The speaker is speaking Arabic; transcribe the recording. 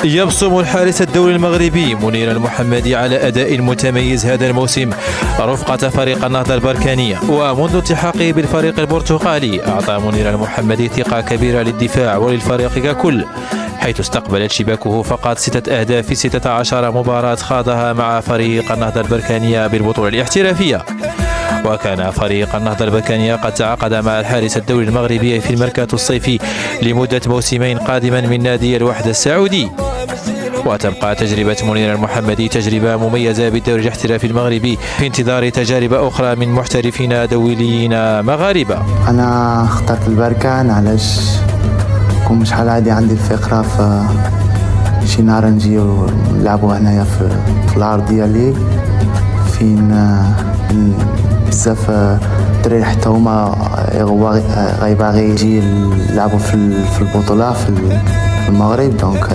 يبصم الحارس الدولي المغربي منير المحمدي على أداء متميز هذا الموسم رفقة فريق النهضة البركانية، ومنذ التحاقه بالفريق البرتغالي أعطى منير المحمدي ثقة كبيرة للدفاع وللفريق ككل، حيث استقبلت شباكه فقط 6 أهداف في 16 مباراة خاضها مع فريق النهضة البركانية بالبطولة الاحترافية. وكان فريق النهضة البركانية قد تعاقد مع الحارس الدولي المغربي في الميركاتو الصيفي لمدة موسمين قادما من نادي الوحدة السعودي. وتبقى تجربة منير المحمدي تجربة مميزة بالدوري الاحترافي المغربي في انتظار تجارب أخرى من محترفين دوليين مغاربة. أنا اخترت البركان علاش كون شحال هادي عندي الفكرة في شي نهار نجيو نلعبو هنايا في الأرض ديالي فين بزاف الدراري حتى هما غيباغي يجي يلعبوا في البطولة في المغرب. دونك